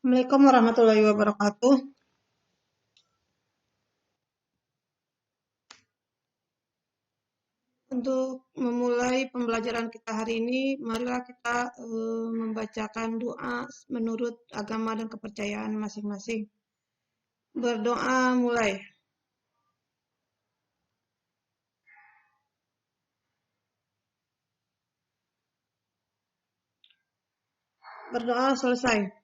Assalamualaikum warahmatullahi wabarakatuh. Untuk memulai pembelajaran kita hari ini, marilah kita membacakan doa menurut agama dan kepercayaan masing-masing. Berdoa mulai. Berdoa selesai.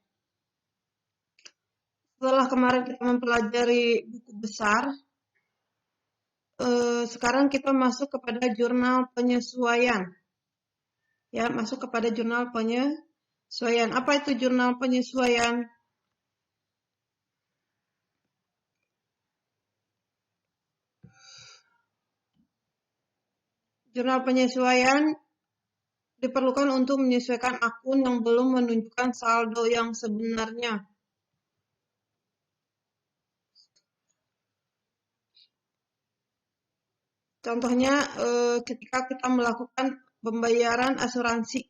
Setelah kemarin kita mempelajari buku besar, sekarang kita masuk kepada jurnal penyesuaian. Ya, masuk kepada jurnal penyesuaian. Apa itu jurnal penyesuaian? Jurnal penyesuaian diperlukan untuk menyesuaikan akun yang belum menunjukkan saldo yang sebenarnya. Contohnya ketika kita melakukan pembayaran asuransi.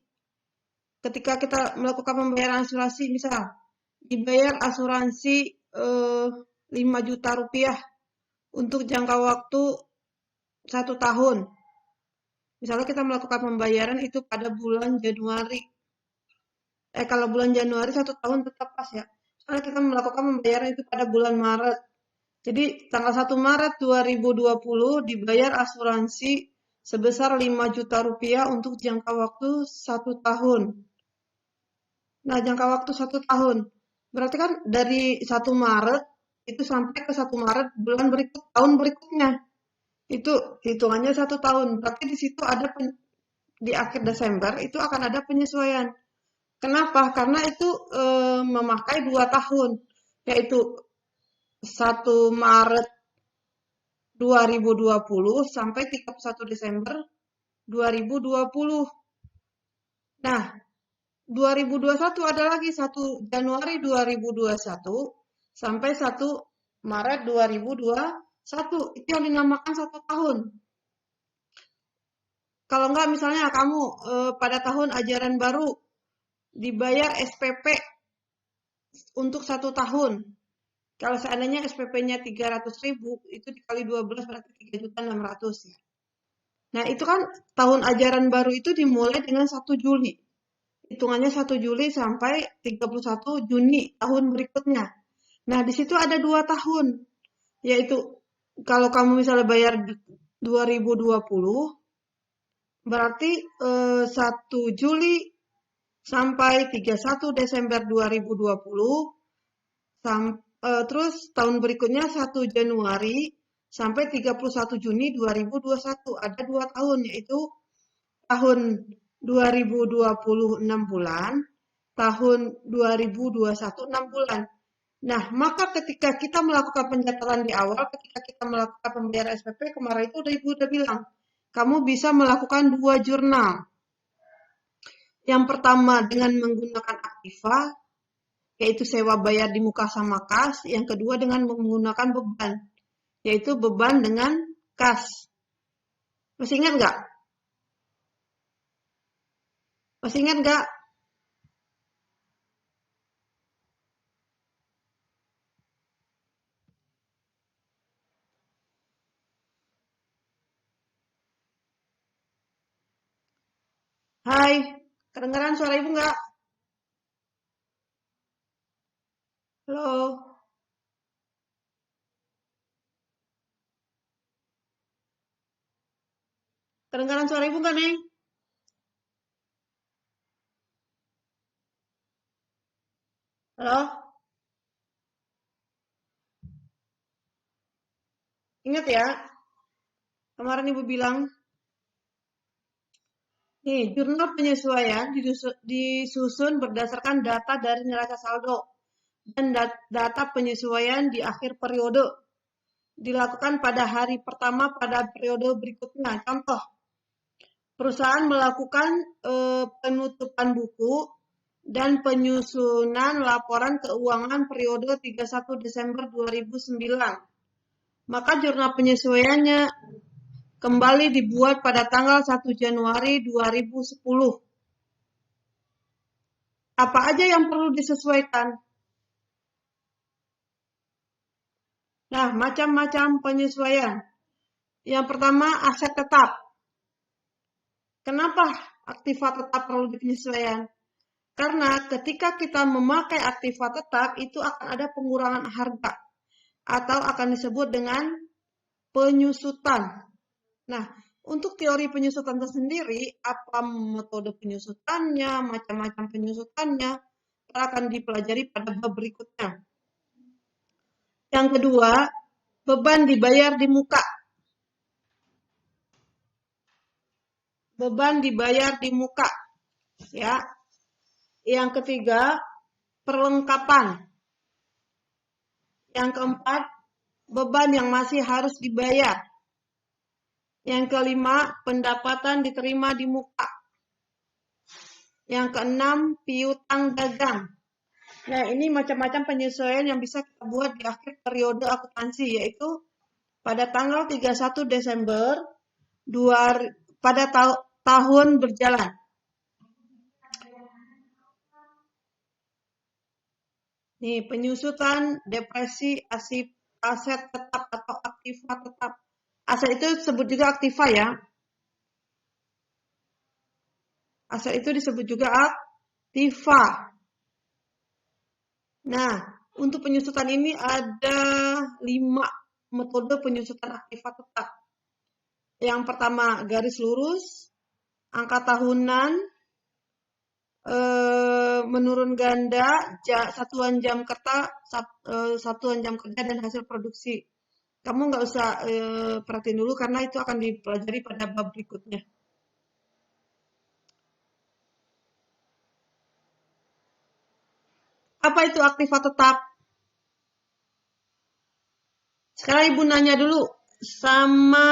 Ketika kita melakukan pembayaran asuransi, misal dibayar asuransi 5 juta rupiah untuk jangka waktu 1 tahun. Misalnya kita melakukan pembayaran itu pada bulan Januari. Kalau bulan Januari 1 tahun tetap pas ya. Soalnya kita melakukan pembayaran itu pada bulan Maret. Jadi tanggal 1 Maret 2020 dibayar asuransi sebesar 5 juta rupiah untuk jangka waktu 1 tahun. Nah, jangka waktu 1 tahun. Berarti kan dari 1 Maret itu sampai ke 1 Maret bulan tahun berikutnya. Itu hitungannya 1 tahun. Berarti di situ ada di akhir Desember itu akan ada penyesuaian. Kenapa? Karena itu memakai 2 tahun, yaitu 1 Maret 2020 sampai 31 Desember 2020. Nah, 2021 ada lagi 1 Januari 2021 sampai 1 Maret 2021. Itu yang dinamakan 1 tahun. Kalau enggak misalnya kamu pada tahun ajaran baru dibayar SPP untuk 1 tahun. Kalau seandainya SPP-nya 300.000, itu dikali 12 berarti 3.600.000 ya. Nah, itu kan tahun ajaran baru itu dimulai dengan 1 Juli. Hitungannya 1 Juli sampai 31 Juni tahun berikutnya. Nah, di situ ada 2 tahun. Yaitu kalau kamu misalnya bayar 2020, berarti 1 Juli sampai 31 Desember 2020, terus tahun berikutnya 1 Januari sampai 31 Juni 2021. Ada 2 tahun, yaitu tahun 2020 6 bulan, tahun 2021 6 bulan. Nah, maka ketika kita melakukan pencatatan di awal, ketika kita melakukan pembayaran SPP, kemarin itu Ibu udah bilang, kamu bisa melakukan 2 jurnal. Yang pertama dengan menggunakan Aktiva, yaitu sewa bayar di muka sama kas. Yang kedua dengan menggunakan beban, yaitu beban dengan kas. Masih ingat nggak? Masih ingat nggak? Hai, kedengeran suara Ibu nggak? Halo? Kedengeran suara Ibu nggak, Neng? Halo? Ingat ya, kemarin Ibu bilang, nih, jurnal penyesuaian disusun berdasarkan data dari neraca saldo dan data penyesuaian di akhir periode. Dilakukan pada hari pertama pada periode berikutnya. Contoh, perusahaan melakukan penutupan buku dan penyusunan laporan keuangan periode 31 Desember 2009. Maka jurnal penyesuaiannya kembali dibuat pada tanggal 1 Januari 2010. Apa aja yang perlu disesuaikan? Nah, macam-macam penyesuaian. Yang pertama, aset tetap. Kenapa aktiva tetap perlu penyesuaian? Karena ketika kita memakai aktiva tetap, itu akan ada pengurangan harga. Atau akan disebut dengan penyusutan. Nah, untuk teori penyusutan tersendiri, apa metode penyusutannya, macam-macam penyusutannya, akan dipelajari pada bab berikutnya. Yang kedua, beban dibayar di muka. Beban dibayar di muka. Ya. Yang ketiga, perlengkapan. Yang keempat, beban yang masih harus dibayar. Yang kelima, pendapatan diterima di muka. Yang keenam, piutang dagang. Nah, ini macam-macam penyesuaian yang bisa kita buat di akhir periode akuntansi, yaitu pada tanggal 31 Desember pada tahun berjalan. Nih, penyusutan, depresi, aset tetap atau aktiva tetap. Aset itu disebut juga aktiva ya. Aset itu disebut juga aktiva. Nah, untuk penyusutan ini ada 5 metode penyusutan aktiva tetap. Yang pertama, garis lurus, angka tahunan, menurun ganda, satuan jam kerja dan hasil produksi. Kamu nggak usah perhatiin dulu karena itu akan dipelajari pada bab berikutnya. Apa itu aktiva tetap? Sekarang Ibu nanya dulu sama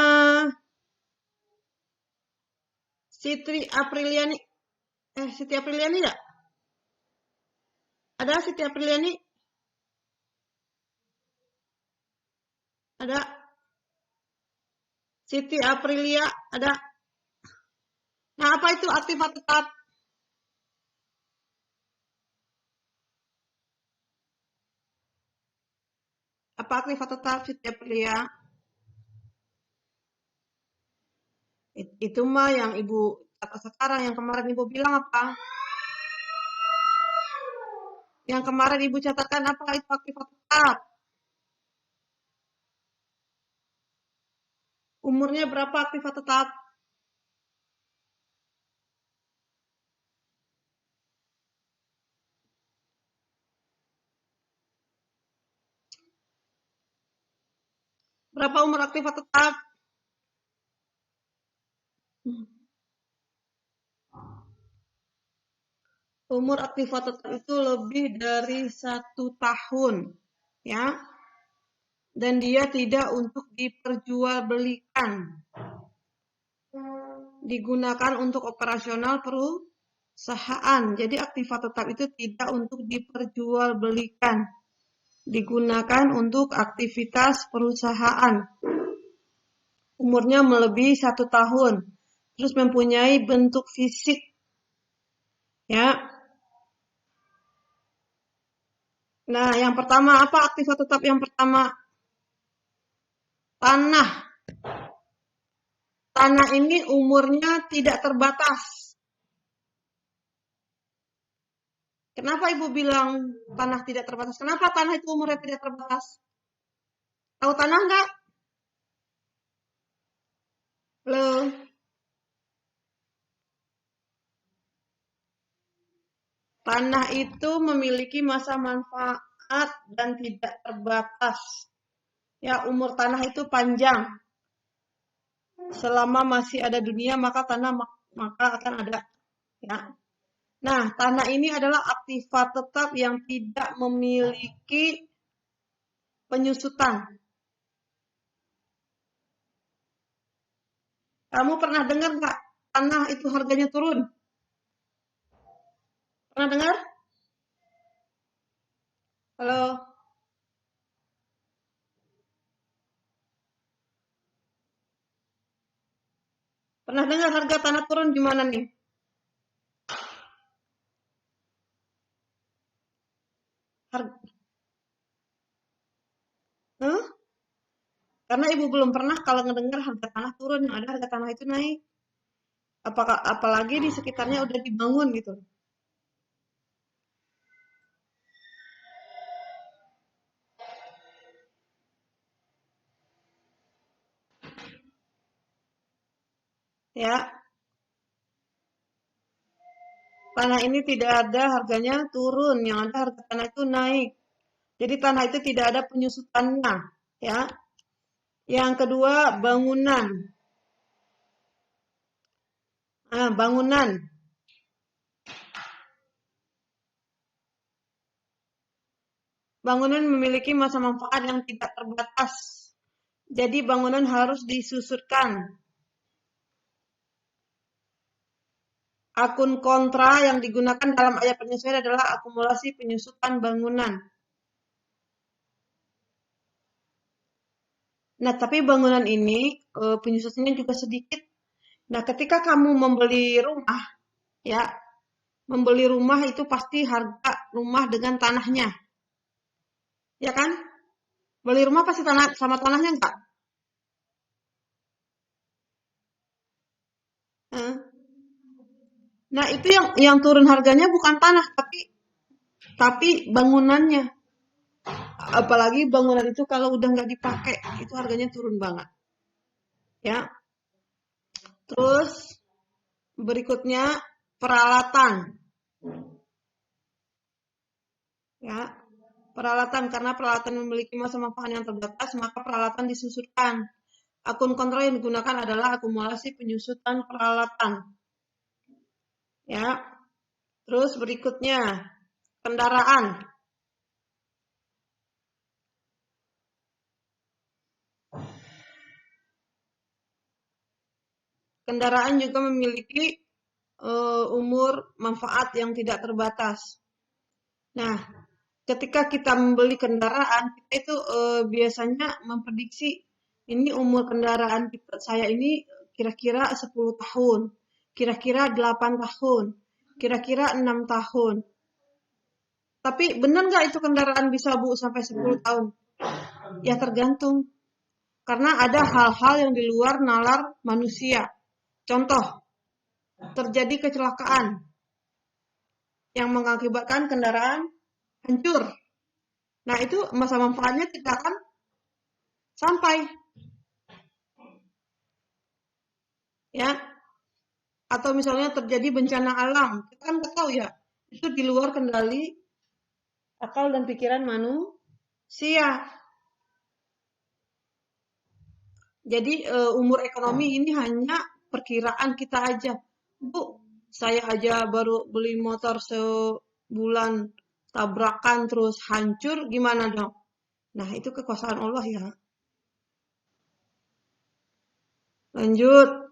Siti Apriliani. Siti Apriliani enggak? Ada Siti Apriliani? Ada? Siti Aprilia? Ada? Nah, apa itu aktiva tetap? Apa aktiva tetap, Siti Aprilia? Itu mah yang Ibu kata sekarang, yang kemarin Ibu bilang apa? Yang kemarin Ibu catatkan apa itu aktiva tetap? Umurnya berapa aktiva tetap? Berapa umur aktiva tetap? Umur aktiva tetap itu lebih dari 1 tahun. Ya. Dan dia tidak untuk diperjualbelikan. Digunakan untuk operasional perusahaan. Jadi aktiva tetap itu tidak untuk diperjualbelikan. Digunakan untuk aktivitas perusahaan. Umurnya melebihi 1 tahun. Terus mempunyai bentuk fisik. Ya. Nah, yang pertama apa aktiva tetap yang pertama? Tanah. Tanah ini umurnya tidak terbatas. Kenapa Ibu bilang tanah tidak terbatas? Kenapa tanah itu umurnya tidak terbatas? Tahu tanah enggak? Halo? Tanah itu memiliki masa manfaat dan tidak terbatas. Ya, umur tanah itu panjang. Selama masih ada dunia, maka tanah maka akan ada. Ya. Nah, tanah ini adalah aktiva tetap yang tidak memiliki penyusutan. Kamu pernah dengar nggak tanah itu harganya turun? Pernah dengar? Halo? Pernah dengar harga tanah turun gimana nih? Harga, huh? Karena ibu belum pernah kalau ngedengar harga tanah turun, yang ada harga tanah itu naik. Apalagi di sekitarnya udah dibangun gitu. Ya, tanah ini tidak ada harganya turun, yang ada harga tanah itu naik. Jadi tanah itu tidak ada penyusutannya, ya. Yang kedua, bangunan. Bangunan. Bangunan memiliki masa manfaat yang tidak terbatas. Jadi bangunan harus disusutkan. Akun kontra yang digunakan dalam ayat penyesuaian adalah akumulasi penyusutan bangunan. Nah, tapi bangunan ini penyusutannya juga sedikit. Nah, ketika kamu membeli rumah, ya, membeli rumah itu pasti harga rumah dengan tanahnya, ya kan? Beli rumah pasti tanah sama tanahnya enggak? Eh. Nah, itu yang turun harganya bukan tanah, tapi bangunannya. Apalagi bangunan itu kalau udah nggak dipakai, itu harganya turun banget. Ya. Terus berikutnya peralatan. Ya. Peralatan, karena peralatan memiliki masa manfaat yang terbatas, maka peralatan disusutkan. Akun kontrol yang digunakan adalah akumulasi penyusutan peralatan. Ya. Terus berikutnya kendaraan. Kendaraan juga memiliki umur manfaat yang tidak terbatas. Nah, ketika kita membeli kendaraan, kita itu biasanya memprediksi ini umur kendaraan saya ini kira-kira 10 tahun, kira-kira 8 tahun, kira-kira 6 tahun. Tapi benar nggak itu kendaraan bisa bu sampai 10 tahun? Ya tergantung. Karena ada hal-hal yang di luar nalar manusia. Contoh, terjadi kecelakaan yang mengakibatkan kendaraan hancur. Nah, itu masa manfaatnya tidak akan sampai, ya. Atau misalnya terjadi bencana alam, kita kan nggak tahu ya, itu di luar kendali akal dan pikiran manusia. Jadi umur ekonomi ini hanya perkiraan kita aja. Bu, saya aja baru beli motor sebulan tabrakan terus hancur, gimana dong? Nah, itu kekuasaan Allah ya. Lanjut.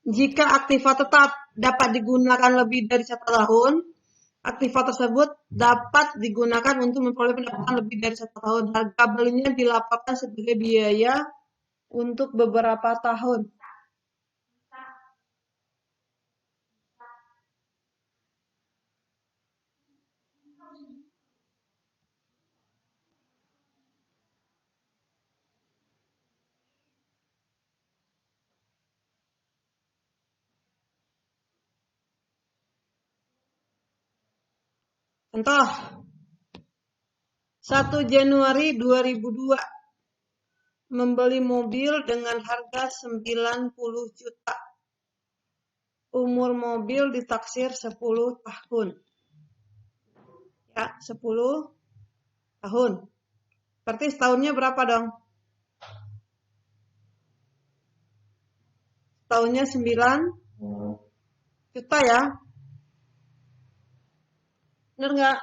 Jika aktiva tetap dapat digunakan lebih dari 1 tahun, aktiva tersebut dapat digunakan untuk memperoleh pendapatan lebih dari 1 tahun. Harga belinya dilaporkan sebagai biaya untuk beberapa tahun. Contoh, 1 Januari 2002 membeli mobil dengan harga 90 juta. Umur mobil ditaksir 10 tahun. Ya, 10 tahun. Berarti setahunnya berapa dong? Setahunnya 9 juta ya. Bener nggak?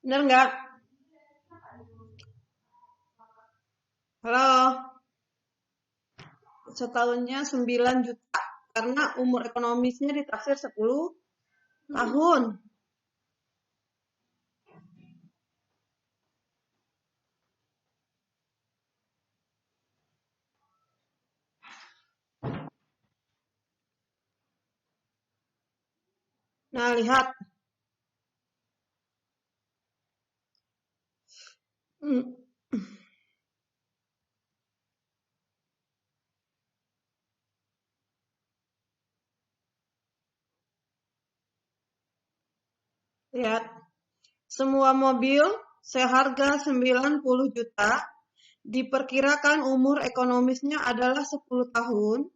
Bener nggak? Halo? Setahunnya 9 juta. Karena umur ekonomisnya ditaksir 10 tahun. Nah, lihat. Lihat. Semua mobil seharga 90 juta diperkirakan umur ekonomisnya adalah 10 tahun,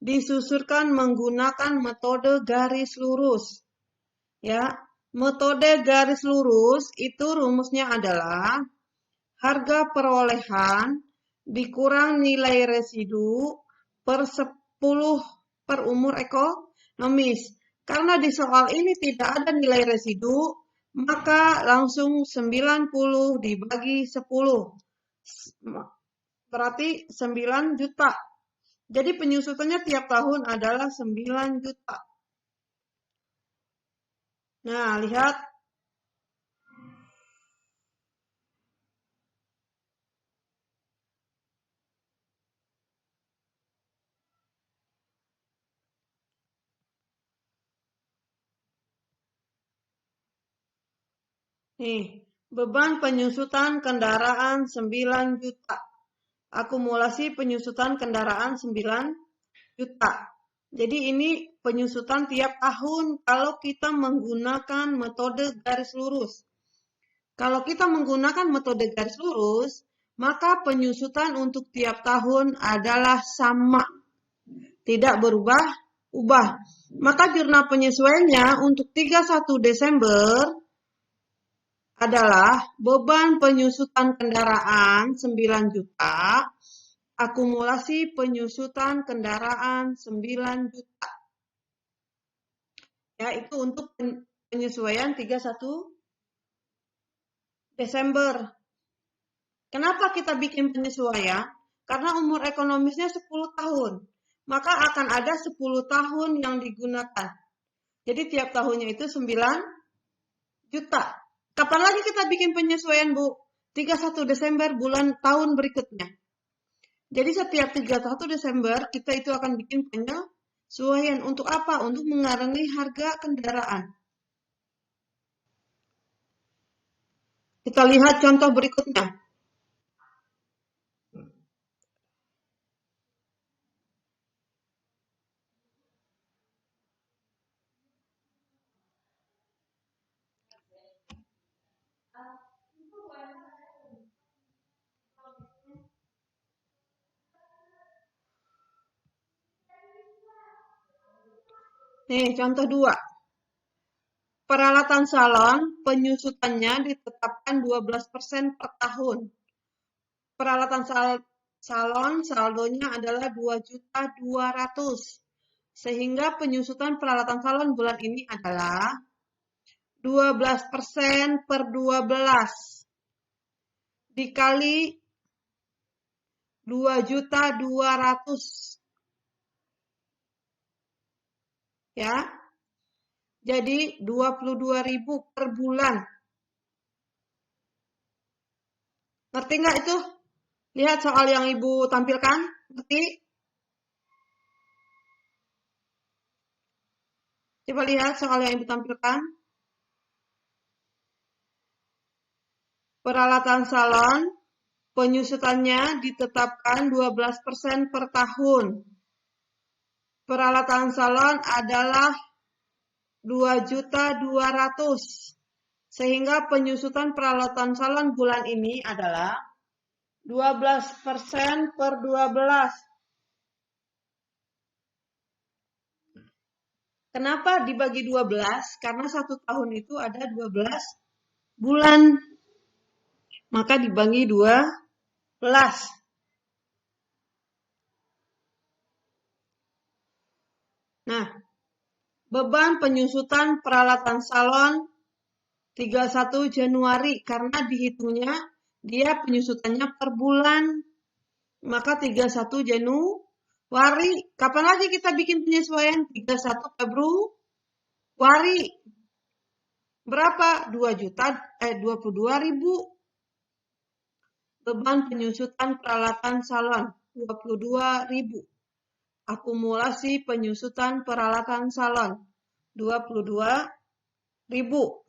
disusurkan menggunakan metode garis lurus. Ya, metode garis lurus itu rumusnya adalah harga perolehan dikurang nilai residu per 10 per umur ekonomis. Karena di soal ini tidak ada nilai residu, maka langsung 90 dibagi 10. Berarti 9 juta. Jadi penyusutannya tiap tahun adalah 9 juta. Nah, lihat. Nih, beban penyusutan kendaraan 9 juta. Akumulasi penyusutan kendaraan 9 juta. Jadi ini penyusutan tiap tahun kalau kita menggunakan metode garis lurus. Kalau kita menggunakan metode garis lurus, maka penyusutan untuk tiap tahun adalah sama. Tidak berubah-ubah. Maka jurnal penyesuaiannya untuk 31 Desember adalah beban penyusutan kendaraan 9 juta, akumulasi penyusutan kendaraan 9 juta. Ya, itu untuk penyesuaian 31 Desember. Kenapa kita bikin penyesuaian? Karena umur ekonomisnya 10 tahun. Maka akan ada 10 tahun yang digunakan. Jadi tiap tahunnya itu 9 juta. Kapan lagi kita bikin penyesuaian, Bu? 31 Desember bulan tahun berikutnya. Jadi setiap 31 Desember kita itu akan bikin penyesuaian. Untuk apa? Untuk mengurangi harga kendaraan. Kita lihat contoh berikutnya. Nih, contoh 2. Peralatan salon penyusutannya ditetapkan 12% per tahun. Peralatan salon saldonya adalah 2.200.000. Sehingga penyusutan peralatan salon bulan ini adalah 12% per 12 dikali 2.200.000. Ya. Jadi 22.000 per bulan. Ngerti nggak itu? Lihat soal yang Ibu tampilkan. Ngerti? Coba lihat soal yang Ibu tampilkan. Peralatan salon penyusutannya ditetapkan 12% per tahun. Peralatan salon adalah 2.200.000. Sehingga penyusutan peralatan salon bulan ini adalah 12% per 12. Kenapa dibagi 12? Karena 1 tahun itu ada 12 bulan. Maka dibagi 12. Nah, beban penyusutan peralatan salon 31 Januari karena dihitungnya dia penyusutannya per bulan. Maka 31 Januari. Kapan lagi kita bikin penyesuaian? 31 Februari. Berapa? 22.000. Beban penyusutan peralatan salon 22.000. Akumulasi penyusutan peralatan salon 22.000. ribu.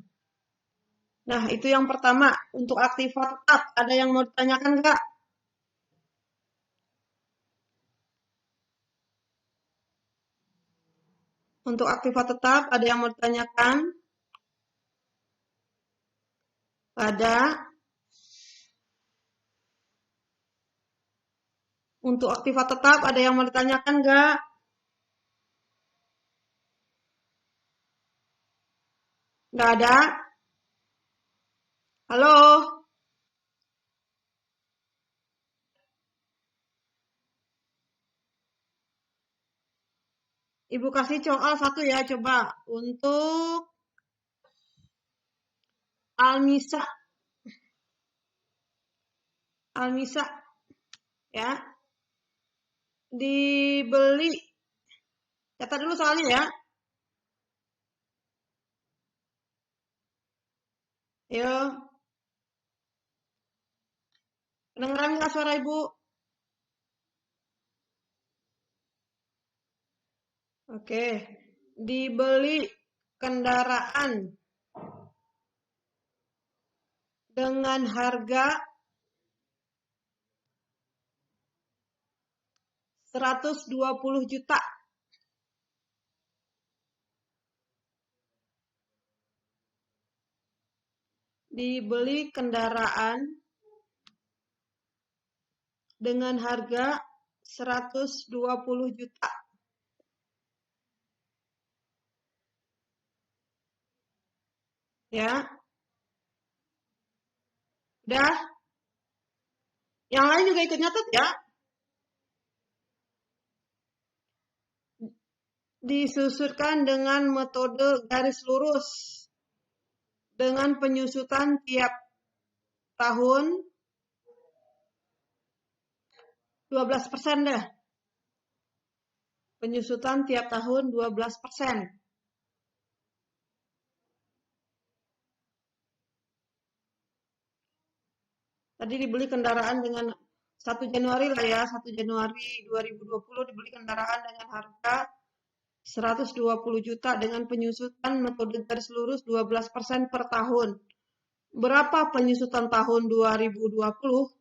Nah, itu yang pertama. Untuk aktiva tetap, ada yang mau ditanyakan nggak? Untuk aktiva tetap, ada yang mau ditanyakan? Ada. Untuk aktiva tetap, ada yang mau ditanyakan nggak? Nggak ada? Halo? Ibu kasih soal satu ya, coba. Untuk Almisa. Almisa, ya. Dibeli. Catat dulu soalnya ya. Yo, kedengeran nggak suara ibu? Oke. Dibeli kendaraan dengan harga 120 juta. Dibeli kendaraan dengan harga 120 juta. Ya, udah. Yang lain juga ikut nyatet ya. Disusunkan dengan metode garis lurus dengan penyusutan tiap tahun 12% dah. Penyusutan tiap tahun 12%. Tadi dibeli kendaraan dengan 1 Januari lah ya, 1 Januari 2020 dibeli kendaraan dengan harga 120 juta dengan penyusutan metode garis lurus 12% per tahun. Berapa penyusutan tahun 2020?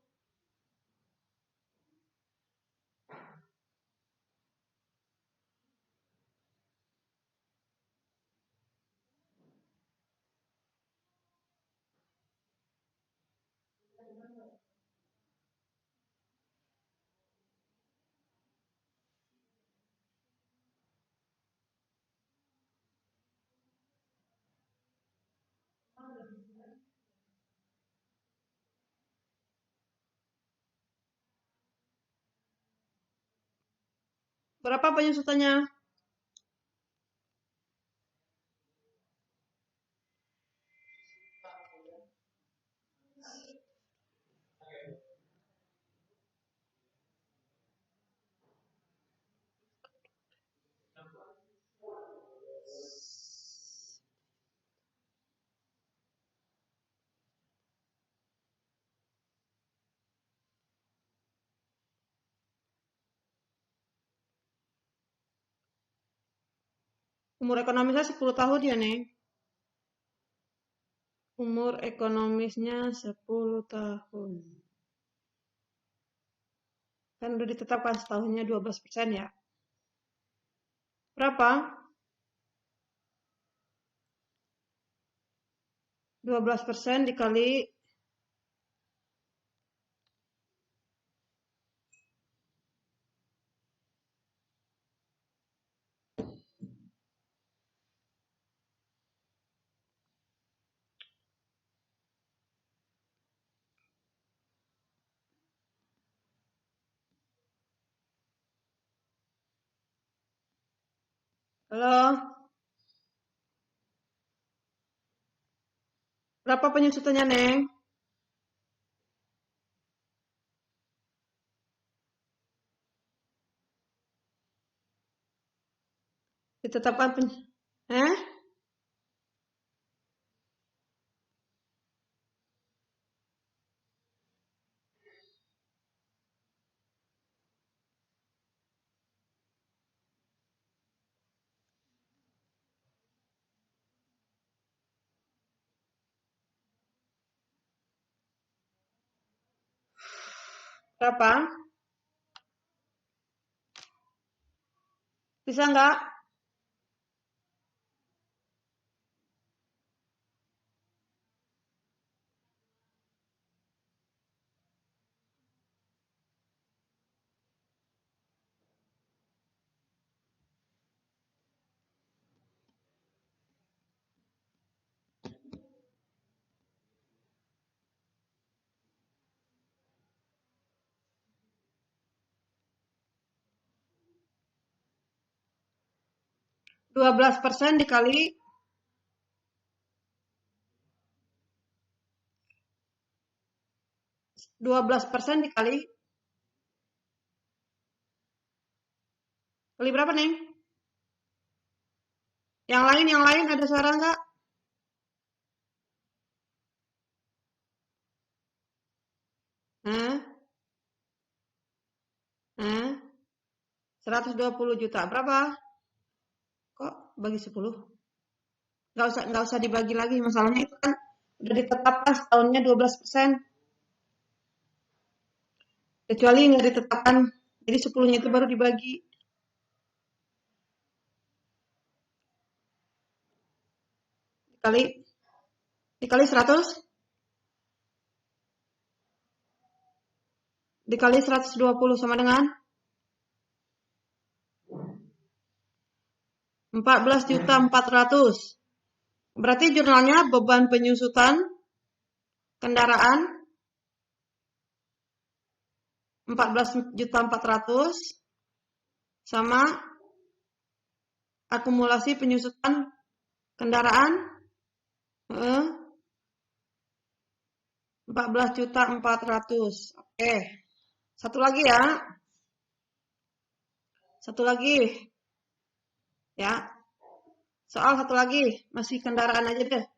Berapa penyusutannya? Umur ekonomisnya 10 tahun ya, Neng? Umur ekonomisnya 10 tahun. Kan udah ditetapkan setahunnya 12% ya. Berapa? 12% dikali halo, berapa penyusutannya, Neng? Ditetapkan eh? Berapa? Bisa nggak? 12% dikali 12% kali berapa nih? Yang lain ada suara nggak? Hah? Hah? 120 juta. Berapa? Kok bagi 10? Nggak usah dibagi lagi. Masalahnya itu kan udah ditetapkan setahunnya 12%. Kecuali nggak ditetapkan. Jadi 10-nya itu baru dibagi. Dikali dikali 100 dikali 120 sama dengan 14.400. Berarti jurnalnya beban penyusutan kendaraan 14.400 sama akumulasi penyusutan kendaraan 14.400. Oke. Satu lagi ya. Satu lagi. Ya. Soal satu lagi, masih kendaraan aja deh.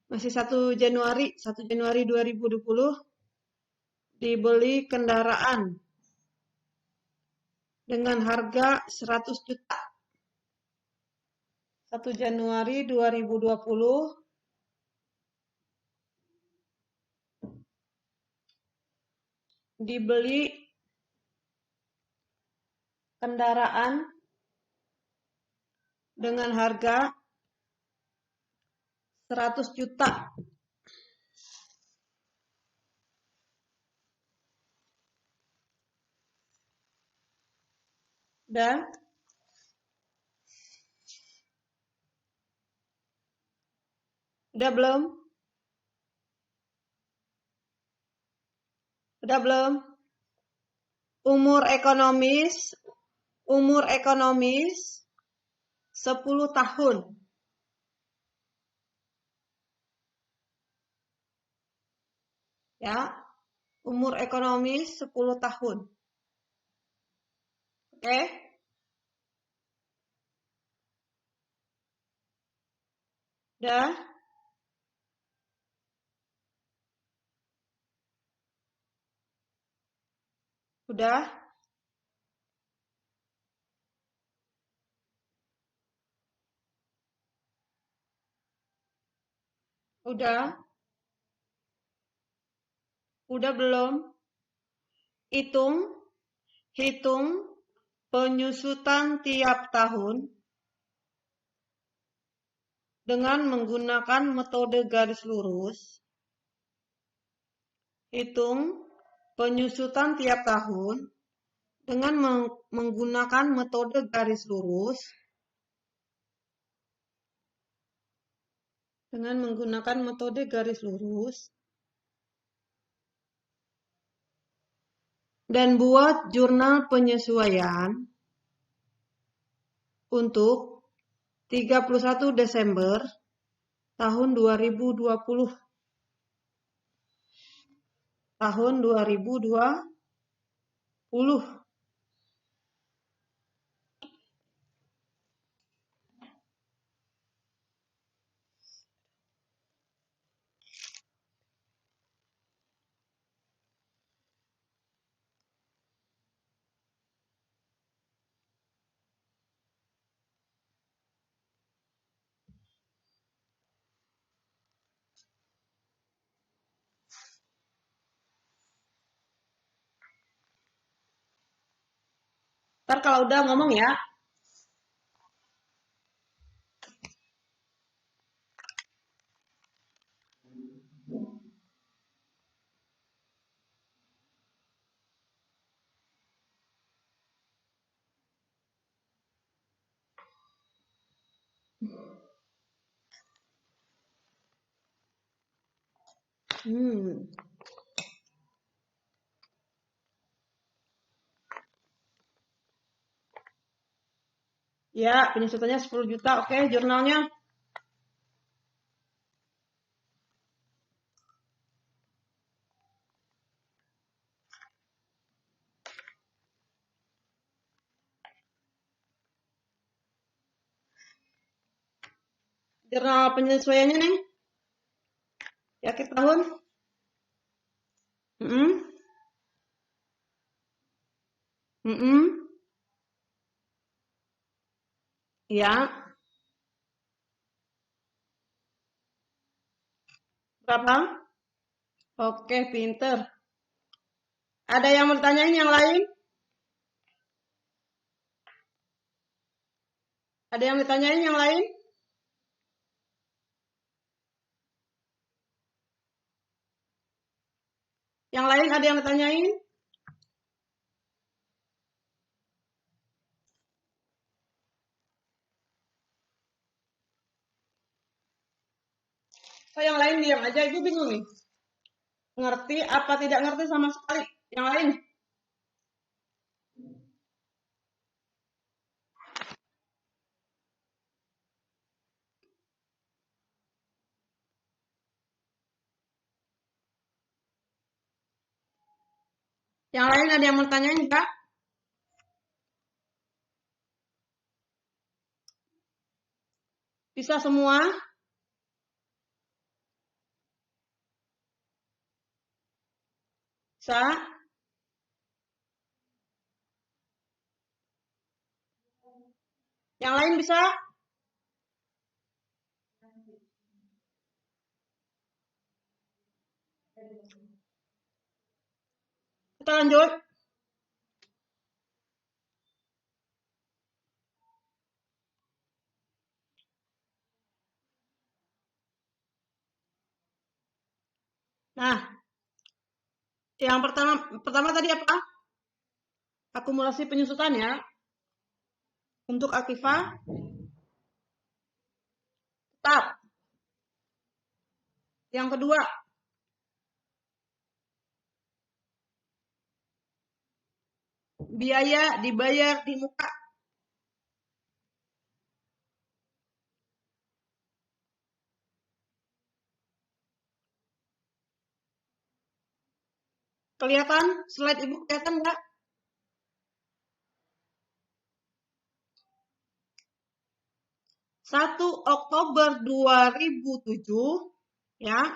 Masih 1 Januari 2020 dibeli kendaraan dengan harga 100 juta. 1 Januari 2020 dibeli kendaraan dengan harga 100 juta. Dan udah belum? Udah belum? Umur ekonomis 10 tahun. Ya, umur ekonomis 10 tahun. Oke? Udah? Udah? Udah? Udah belum? Hitung penyusutan tiap tahun dengan menggunakan metode garis lurus. Hitung penyusutan tiap tahun dengan menggunakan metode garis lurus. Dengan menggunakan metode garis lurus. Dan buat jurnal penyesuaian untuk 31 Desember tahun 2020. Tahun 2020. Ntar kalau udah ngomong ya. Ya, penyusutannya 10 juta. Oke, jurnalnya. Jurnal penyesuaiannya, Neng. Di akhir tahun. Mm-mm. Mm-mm. Ya. Berapa? Oke, pinter. Ada yang mau ditanyain yang lain? Ada yang ditanyain yang lain? Yang lain ada yang ditanyain? So, yang lain diam aja, Ibu bingung nih. Ngerti apa tidak ngerti sama sekali? Yang lain? Yang lain ada yang mau tanyain enggak? Bisa semua? Bisa? Yang lain bisa? Kita lanjut. Nah, yang pertama tadi apa? Akumulasi penyusutan ya. Untuk Aktiva tetap. Yang kedua, biaya dibayar di muka. Kelihatan? Slide Ibu kelihatan enggak? Satu Oktober 2007 ya,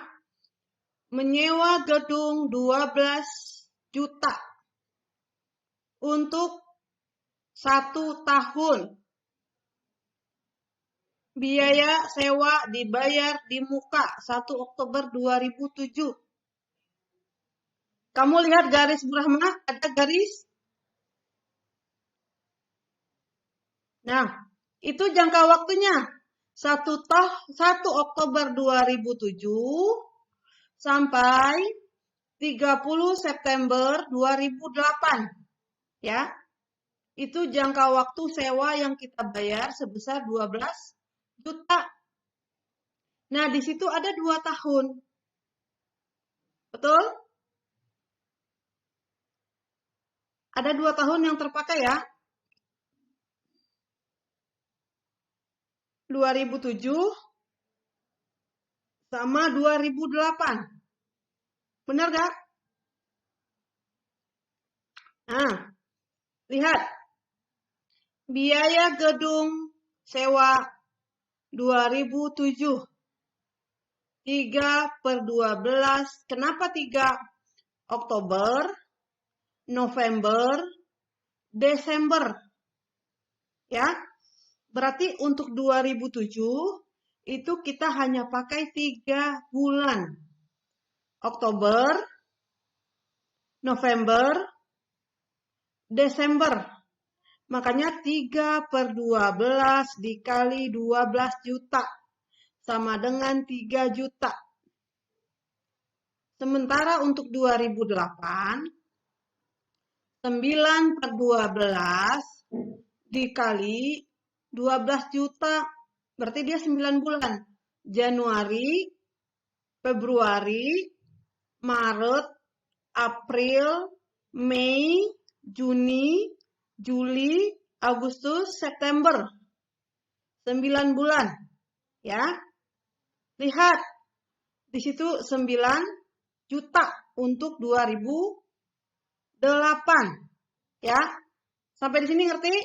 menyewa gedung 12 juta untuk 1 tahun. Biaya sewa dibayar di muka 1 Oktober 2007. Kamu lihat garis Brahma, ada garis? Nah, itu jangka waktunya. 1 Oktober 2007 sampai 30 September 2008. Ya. Itu jangka waktu sewa yang kita bayar sebesar 12 juta. Nah, di situ ada 2 tahun. Betul? Ada 2 tahun yang terpakai ya. 2007 sama 2008. Benar gak? Nah, lihat. Biaya gedung sewa 2007. 3/12. Kenapa 3 Oktober, November, Desember? Ya. Berarti untuk 2007 itu kita hanya pakai 3 bulan. Oktober, November, Desember. Makanya 3/12 dikali 12 juta sama dengan 3 juta. Sementara untuk 2008, 9/12 dikali 12 juta. Berarti dia 9 bulan. Januari, Februari, Maret, April, Mei, Juni, Juli, Agustus, September. 9 bulan. Ya. Lihat. Di situ 9 juta untuk 2008. Ya. Sampai di sini ngerti?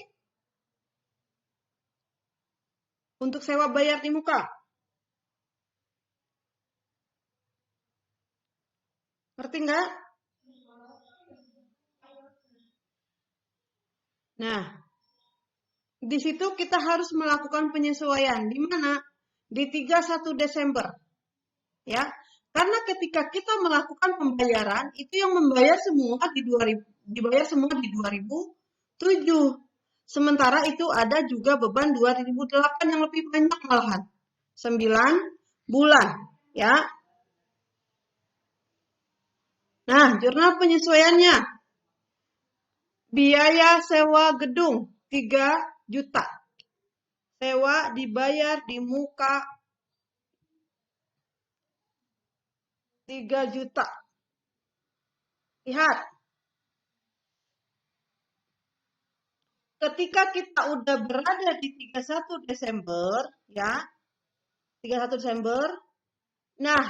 Untuk sewa bayar di muka. Ngerti nggak? Nah, di situ kita harus melakukan penyesuaian. Di mana? Di 31 Desember. Ya. Karena ketika kita melakukan pembayaran, itu yang membayar semua di 2000, dibayar semua di 2007. Sementara itu ada juga beban 2008 yang lebih banyak malahan. 9 bulan, ya. Nah, jurnal penyesuaiannya. Biaya sewa gedung 3 juta. Sewa dibayar di muka 3 juta. Lihat. Ketika kita udah berada di 31 Desember, ya. 31 Desember. Nah,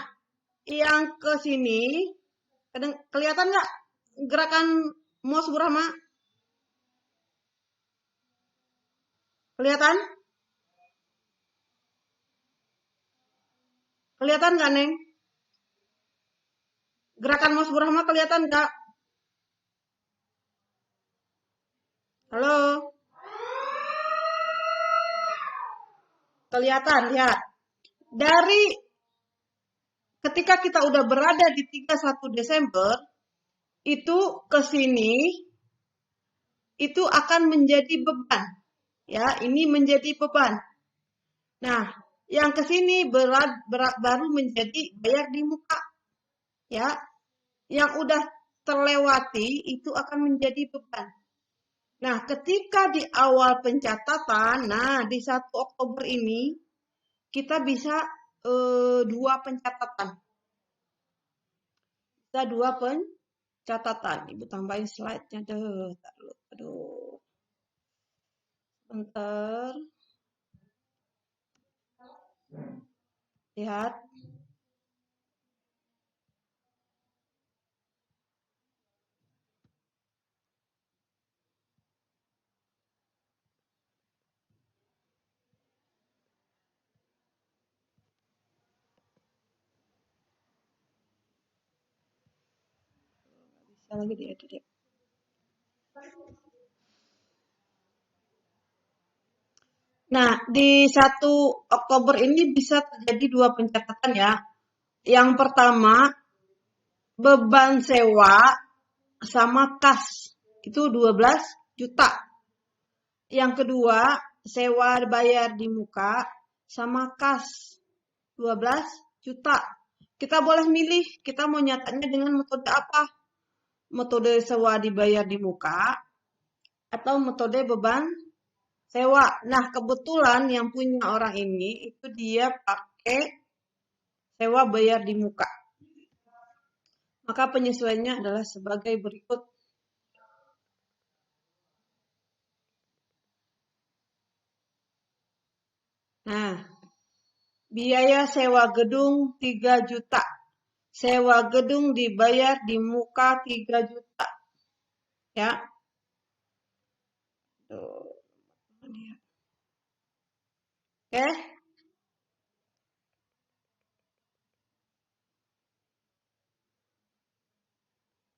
yang ke sini kelihatan nggak gerakan mouse Bu Rahma? Kelihatan? Kelihatan nggak, Neng? Gerakan mouse Bu Rahma kelihatan nggak? Halo? Kelihatan, lihat. Dari ketika kita udah berada di 31 Desember, itu ke sini, itu akan menjadi beban. Ya, ini menjadi beban. Nah, yang ke sini baru menjadi bayar di muka. Ya, yang udah terlewati itu akan menjadi beban. Nah, ketika di awal pencatatan, nah di 1 Oktober ini kita bisa 2 pencatatan. Bisa 2 pencatatan. Ibu tambahin slide-nya deh. Aduh. Bentar. Lihat. Bisa lagi diedit. Nah, di 1 Oktober ini bisa terjadi 2 pencatatan ya. Yang pertama, beban sewa sama kas. Itu 12 juta. Yang kedua, sewa bayar di muka sama kas. 12 juta. Kita boleh milih, kita mau nyatanya dengan metode apa? Metode sewa dibayar di muka atau metode beban sewa. Nah, kebetulan yang punya orang ini itu dia pakai sewa bayar di muka. Maka penyesuaiannya adalah sebagai berikut. Nah, biaya sewa gedung 3 juta. Sewa gedung dibayar di muka 3 juta. Ya. Tuh. Oke.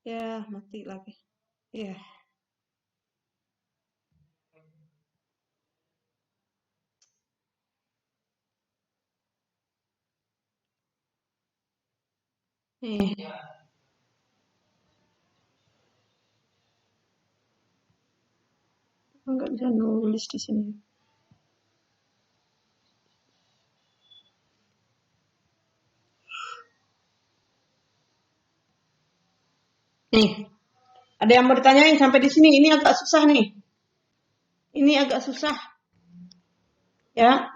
Ya, mati lagi. Ya. Nih. Nggak bisa nulis di sini. Nih, ada yang mau ditanyain sampai di sini. Ini agak susah nih. Ini agak susah, ya.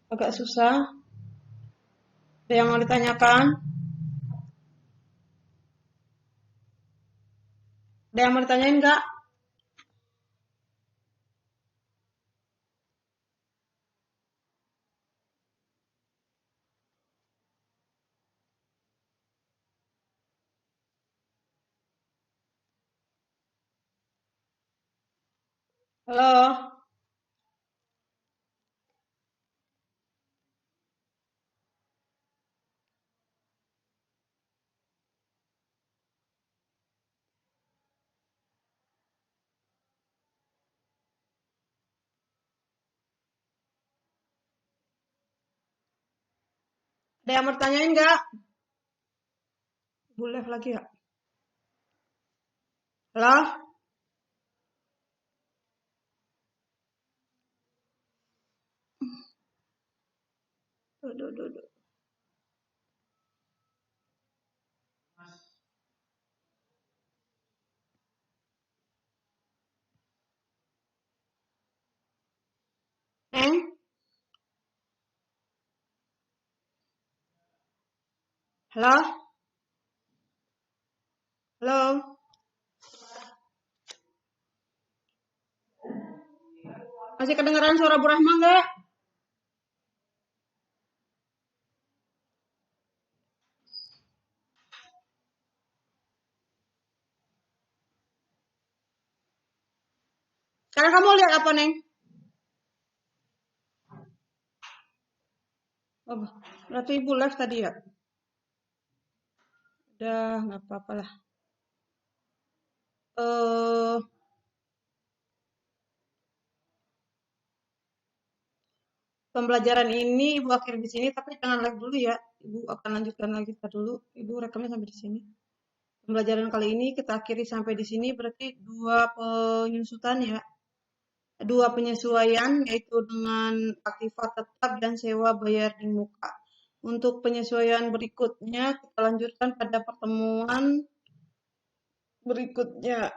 Agak susah. Ada yang mau ditanyakan? Ada yang mau ditanyain nggak? Halo? Ada yang mau ditanyain nggak? Boleh lagi ya? Halo? Duh, duh, duh. Eng? Halo? Halo? Masih kedengeran suara Bu Rahma nggak? Sekarang kamu lihat apa, Neng? Oh, berarti Ibu live tadi ya? Udah, nggak apa-apa lah. Eh, Pembelajaran ini Ibu akhiri di sini, tapi jangan live dulu ya. Ibu akan lanjutkan lagi dulu. Ibu rekamnya sampai di sini. Pembelajaran kali ini kita akhiri sampai di sini, berarti dua penyusutan ya. Dua penyesuaian, yaitu dengan aktiva tetap dan sewa bayar di muka. Untuk penyesuaian berikutnya, kita lanjutkan pada pertemuan berikutnya.